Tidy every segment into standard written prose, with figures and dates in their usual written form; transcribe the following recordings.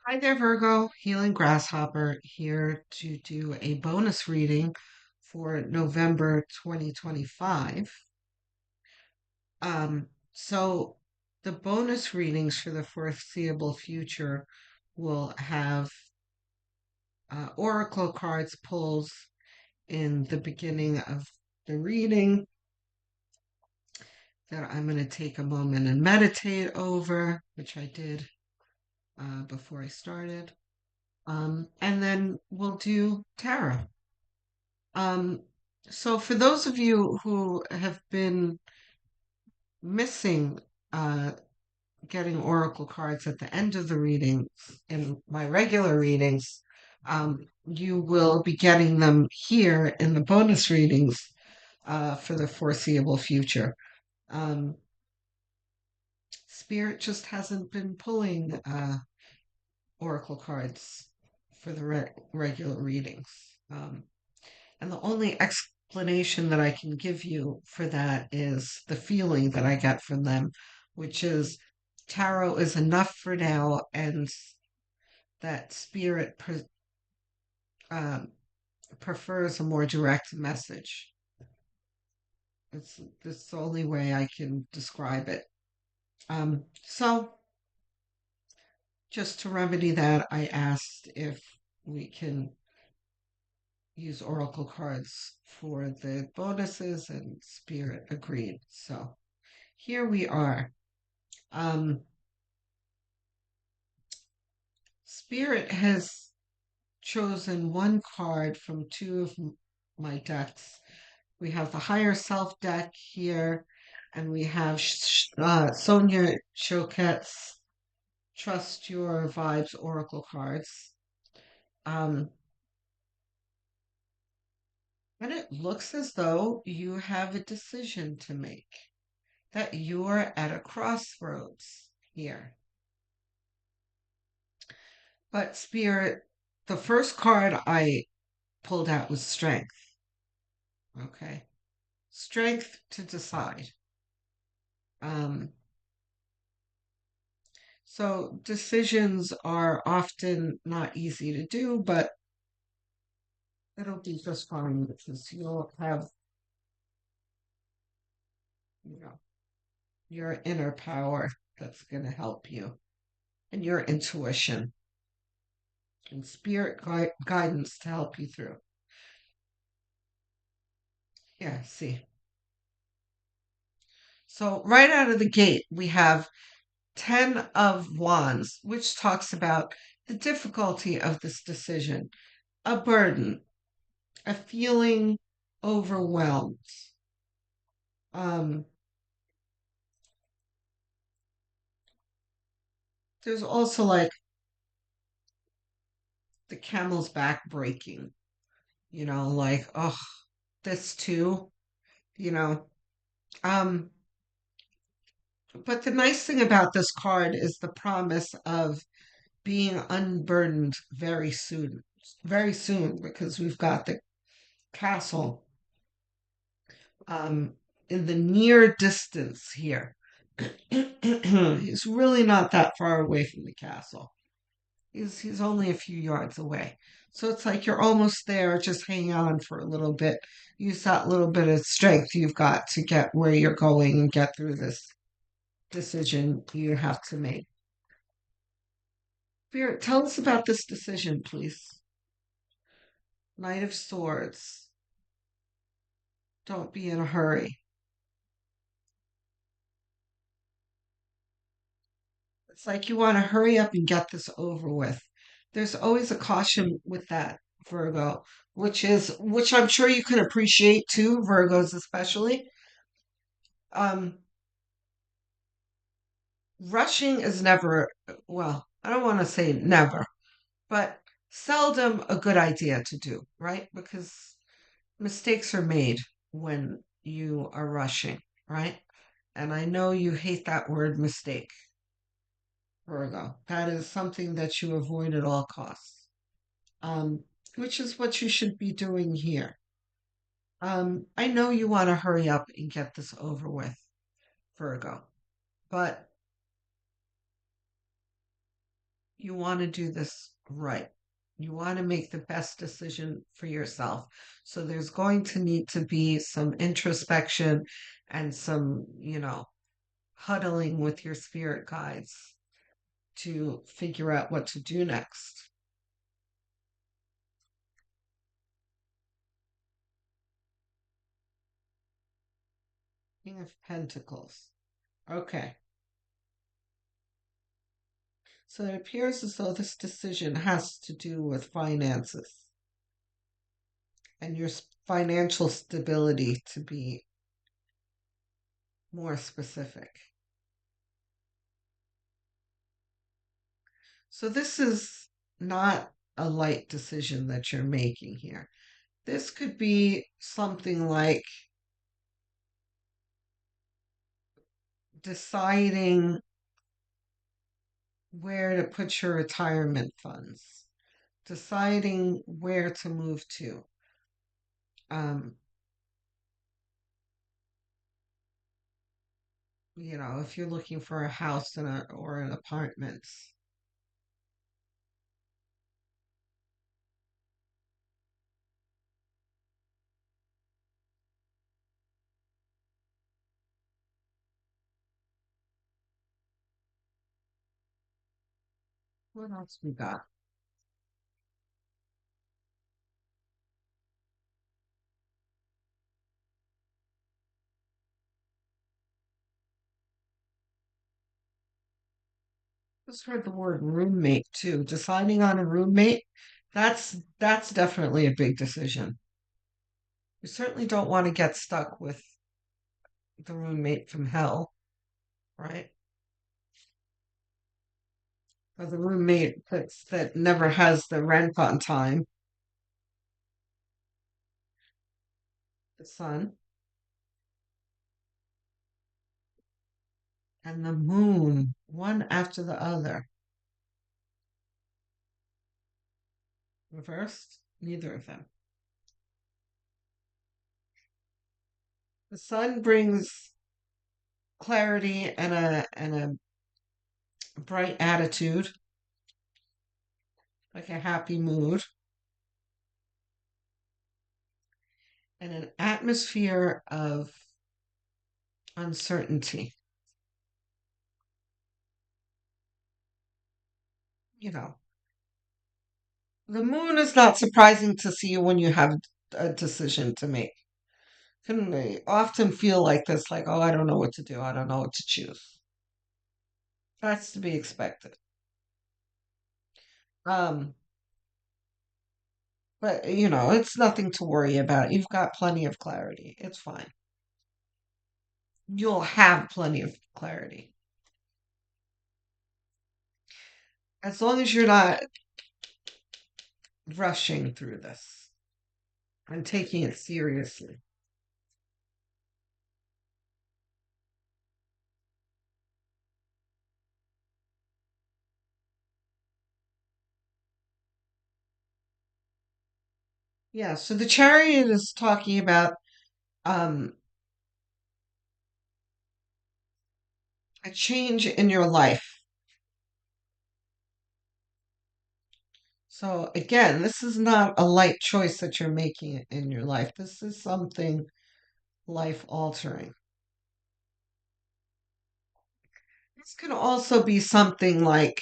Hi there, Virgo. Healing Grasshopper here to do a bonus reading for November 2025. So the bonus readings for the foreseeable future will have oracle cards pulled in the beginning of the reading that I'm going to take a moment and meditate over, which I did before I started. And then we'll do tarot. Um, so for those of you who have been missing uh, getting oracle cards at the end of the readings in my regular readings, you will be getting them here in the bonus readings for the foreseeable future. Um, Spirit just hasn't been pulling oracle cards for the regular readings. And the only explanation that I can give you for that is the feeling that I get from them, which is tarot is enough for now, and that spirit um, prefers a more direct message. It's the only way I can describe it. So, just to remedy that, I asked if we can use oracle cards for the bonuses, and spirit agreed. So, here we are. Um, Spirit has chosen one card from two of my decks. We have the Higher Self deck here, and we have Sonia Choquette's Trust Your Vibes Oracle cards. Um, and it looks as though you have a decision to make, that you're at a crossroads here. But Spirit, the first card I pulled out was Strength. Okay. Strength to decide. Um, so decisions are often not easy to do, but it'll be just fine because you'll have, you know, your inner power that's going to help you, and your intuition and spirit guidance to help you through. Yeah, see. So right out of the gate, we have 10 of Wands, which talks about the difficulty of this decision, a burden, a feeling overwhelmed. Um, there's also like the camel's back breaking, like, oh, this too, you know. Um, but the nice thing about this card is the promise of being unburdened very soon, because we've got the castle um, in the near distance here. He's really not that far away from the castle. He's only a few yards away. So it's like you're almost there, just hang on for a little bit. Use that little bit of strength you've got to get where you're going and get through this decision you have to make. Spirit, tell us about this decision, please. Knight of Swords. Don't be in a hurry. It's like you want to hurry up and get this over with. There's always a caution with that, Virgo, which I'm sure you can appreciate too, Virgos especially. Um, Rushing is never, well, I don't want to say never, but seldom a good idea to do, right? Because mistakes are made when you are rushing, right? And I know you hate that word mistake, Virgo. That is something that you avoid at all costs, um, which is what you should be doing here. I know you want to hurry up and get this over with, Virgo, but you want to do this right. You want to make the best decision for yourself. So there's going to need to be some introspection and some, huddling with your spirit guides to figure out what to do next. King of Pentacles. Okay. So it appears as though this decision has to do with finances and your financial stability, to be more specific. So this is not a light decision that you're making here. This could be something like deciding where to put your retirement funds, deciding where to move to. Um, if you're looking for a house or an apartment. What else we got? Just heard the word roommate too. Deciding on a roommate, that's definitely a big decision. You certainly don't want to get stuck with the roommate from hell, right? Or the roommate that never has the rent on time. The sun and the moon, one after the other. Reversed, neither of them. The sun brings clarity and a bright attitude, like a happy mood, and an atmosphere of uncertainty. You know, the moon is not surprising to see when you have a decision to make. Can they often feel like this, like, oh, I don't know what to do, I don't know what to choose. That's to be expected. Um, but it's nothing to worry about. You've got plenty of clarity. It's fine. You'll have plenty of clarity. As long as you're not rushing through this and taking it seriously. Yeah, so the chariot is talking about um, a change in your life. So again, this is not a light choice that you're making in your life. This is something life altering. This could also be something like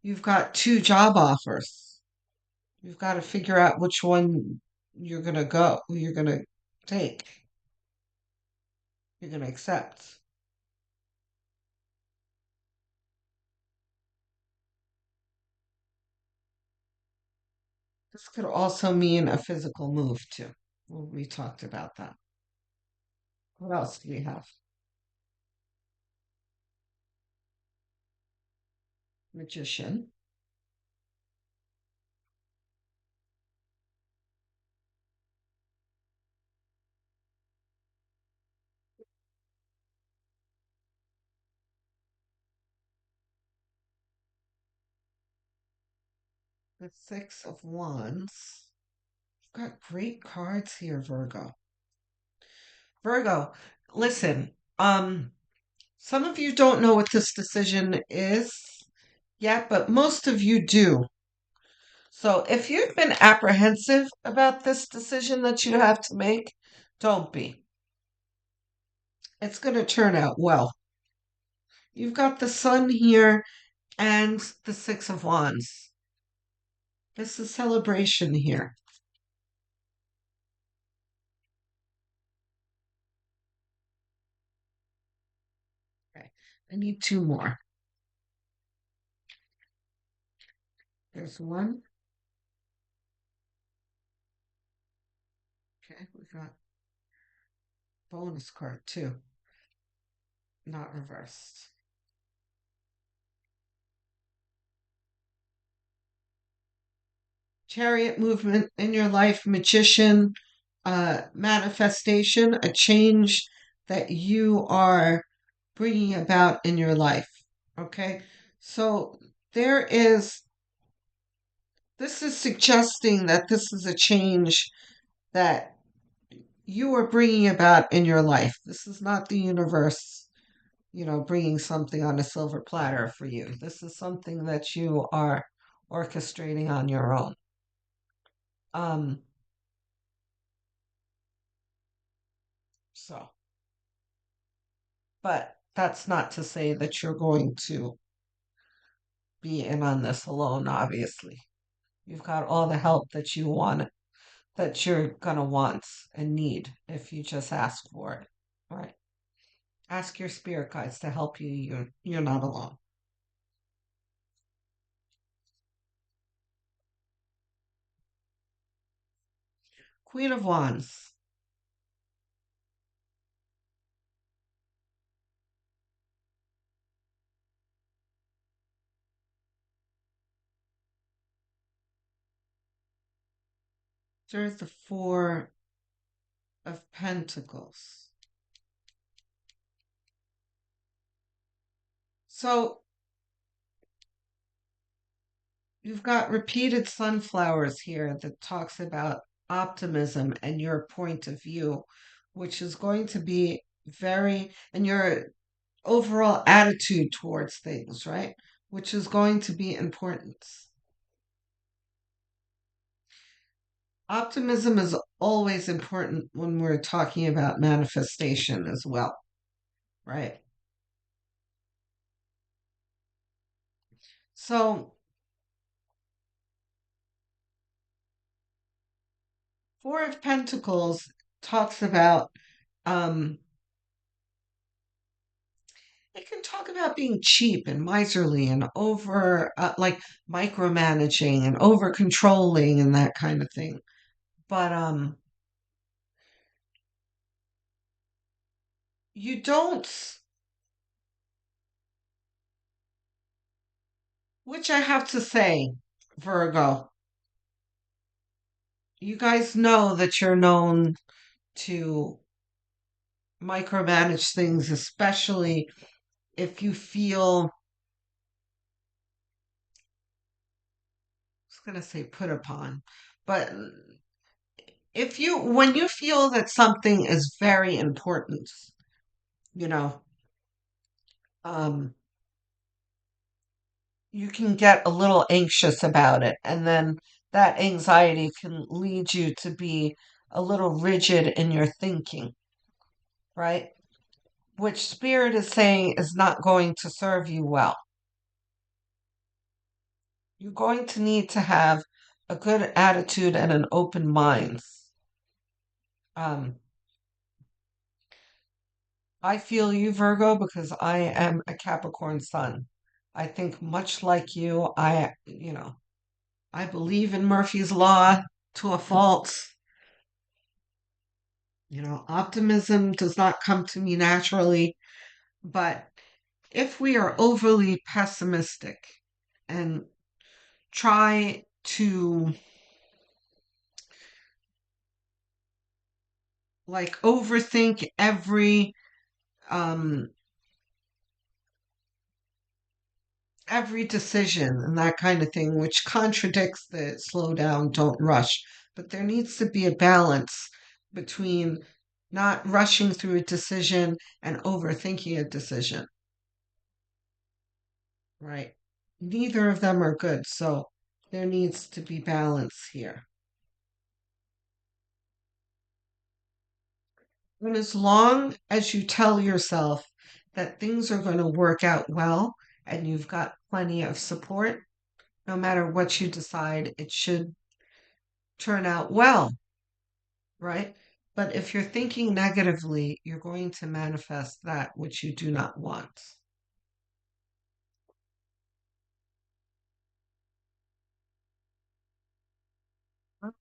you've got two job offers. You've got to figure out which one you're going to take, you're going to accept. This could also mean a physical move too. Well, we talked about that. What else do we have? Magician. The Six of Wands. You've got great cards here, Virgo. Virgo, listen, some of you don't know what this decision is. yet, but most of you do. So if you've been apprehensive about this decision that you have to make, don't be. It's going to turn out well. You've got the Sun here and the Six of Wands. This is celebration here. Okay, I need two more. There's one. Okay, we got bonus card too, not reversed. Chariot movement in your life, magician, manifestation, a change that you are bringing about in your life. Okay, so there is, this is suggesting that this is a change that you are bringing about in your life. This is not the universe, bringing something on a silver platter for you. This is something that you are orchestrating on your own. Um, so, but that's not to say that you're going to be in on this alone, obviously. You've got all the help that you want, that you're going to want and need if you just ask for it. All right. Ask your spirit guides to help you. You're not alone. Queen of Wands. There's the Four of Pentacles. So you've got repeated sunflowers here that talks about optimism and your point of view, which is going to be and your overall attitude towards things, right? Which is going to be important. Optimism is always important when we're talking about manifestation as well, right? So, Four of Pentacles talks about, um, it can talk about being cheap and miserly and over, like micromanaging and over controlling and that kind of thing. But you don't, which I have to say, Virgo, you guys know that you're known to micromanage things, especially if you feel, I was going to say put upon, but when you feel that something is very important, you know, um, you can get a little anxious about it. And then that anxiety can lead you to be a little rigid in your thinking, right? Which Spirit is saying is not going to serve you well. You're going to need to have a good attitude and an open mind. Um, I feel you, Virgo, because I am a Capricorn sun. I think much like you, I believe in Murphy's Law to a fault. Optimism does not come to me naturally, but if we are overly pessimistic and try to like overthink um every decision and that kind of thing, which contradicts the slow down, don't rush. But there needs to be a balance between not rushing through a decision and overthinking a decision, right? neither of them are good. So there needs to be balance here. And as long as you tell yourself that things are going to work out well and you've got plenty of support, no matter what you decide, it should turn out well, right? But if you're thinking negatively, you're going to manifest that which you do not want.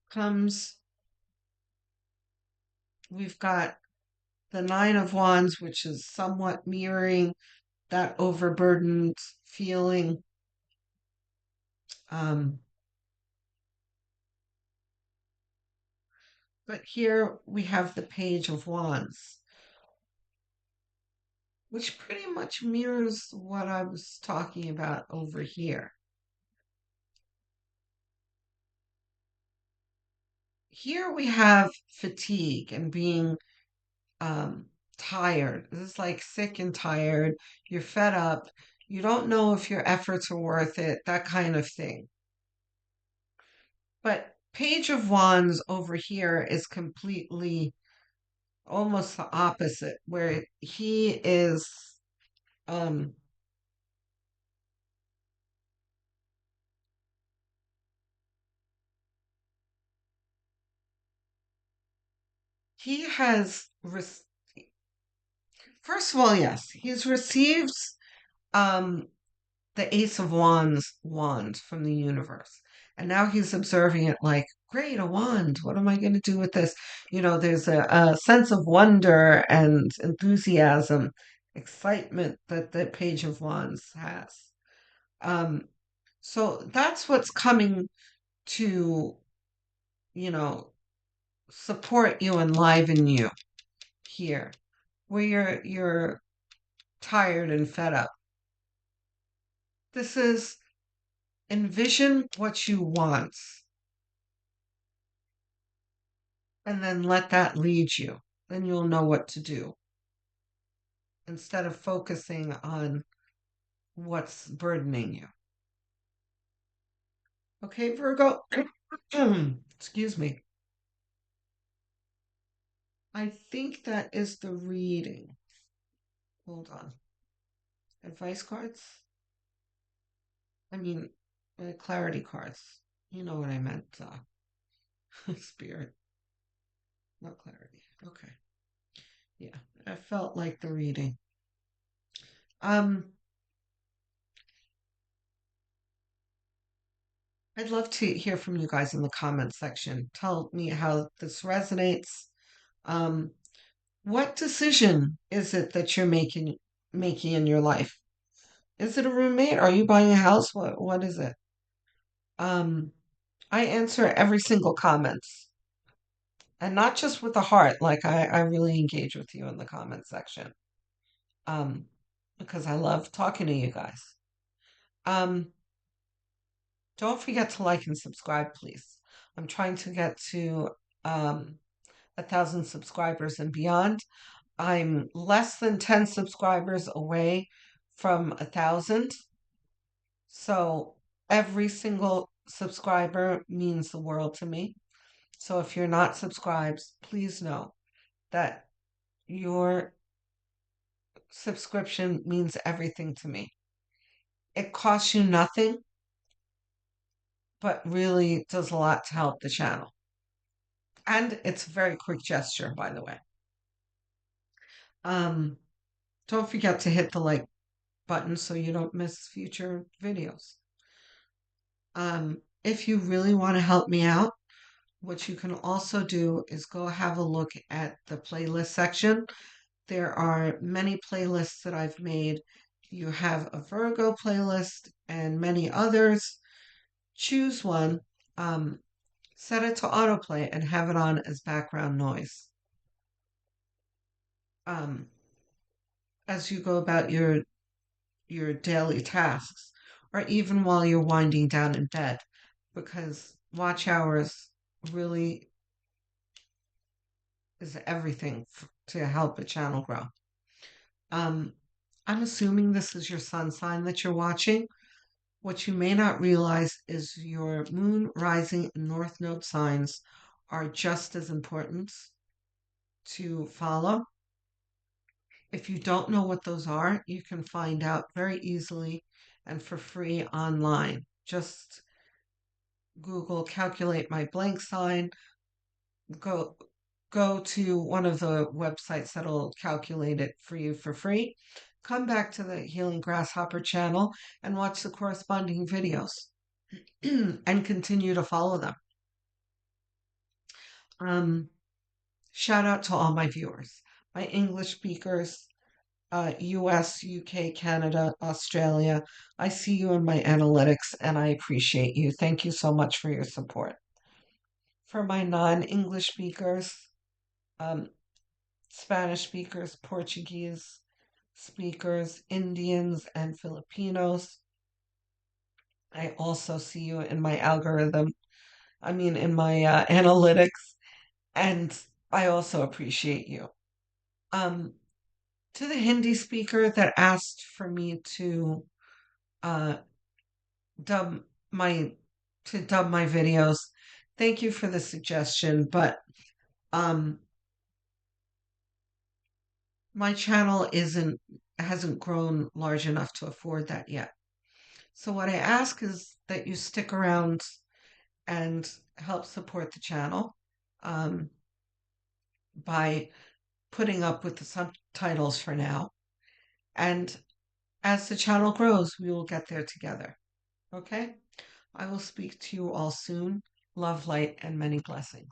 Comes, we've got the Nine of Wands, which is somewhat mirroring that overburdened feeling. Um, but here we have the Page of Wands, which pretty much mirrors what I was talking about over here. Here we have fatigue and being um, tired. This is like sick and tired. You're fed up. You don't know if your efforts are worth it, that kind of thing. But Page of Wands over here is completely almost the opposite, where he is um he has first of all, yes, he's received um the Ace of Wands wand from the universe. And now he's observing it like, great, a wand. What am I going to do with this? There's a sense of wonder and enthusiasm, excitement that the Page of Wands has. Um, so that's what's coming to, you know, support you, enliven you here, where you're tired and fed up. This is envision what you want and then let that lead you. Then you'll know what to do instead of focusing on what's burdening you. Okay, Virgo? Excuse me. I think that is the reading. Hold on. Advice cards? I mean, clarity cards. You know what I meant. Spirit, not clarity. Okay. Yeah, I felt like the reading. Um, I'd love to hear from you guys in the comments section. Tell me how this resonates. Um, what decision is it that you're making in your life? Is it a roommate? Are you buying a house? What is it? Um, I answer every single comment, and not just with the heart. Like I really engage with you in the comment section. Um, because I love talking to you guys. Um, don't forget to like and subscribe, please. I'm trying to get to 1,000 subscribers and beyond. I'm less than 10 subscribers away from 1,000. So every single subscriber means the world to me. So if you're not subscribed, please know that your subscription means everything to me. It costs you nothing, but really does a lot to help the channel. And it's a very quick gesture, by the way. Um, don't forget to hit the like button so you don't miss future videos. If you really want to help me out, what you can also do is go have a look at the playlist section. There are many playlists that I've made. You have a Virgo playlist and many others. Choose one, um, set it to autoplay, and have it on as background noise. Um, as you go about your daily tasks, or even while you're winding down in bed, because watch hours really is everything to help a channel grow. Um, I'm assuming this is your sun sign that you're watching. What you may not realize is your moon, rising, and north node signs are just as important to follow. If you don't know what those are, you can find out very easily and for free online. Just Google calculate my blank sign, go go to one of the websites that'll calculate it for you for free. Come back to the Healing Grasshopper channel and watch the corresponding videos and continue to follow them. Shout out to all my viewers, my English speakers, US, UK, Canada, Australia. I see you in my analytics and I appreciate you. Thank you so much for your support. For my non-English speakers, um, Spanish speakers, Portuguese speakers, Indians, and Filipinos, I also see you in my algorithm. In my analytics, and I also appreciate you. Um, to the Hindi speaker that asked for me to uh, dub my dub my videos. Thank you for the suggestion, but um, my channel hasn't grown large enough to afford that yet. So what I ask is that you stick around and help support the channel um, by putting up with the subtitles for now. And as the channel grows, we will get there together. Okay? I will speak to you all soon. Love, light, and many blessings.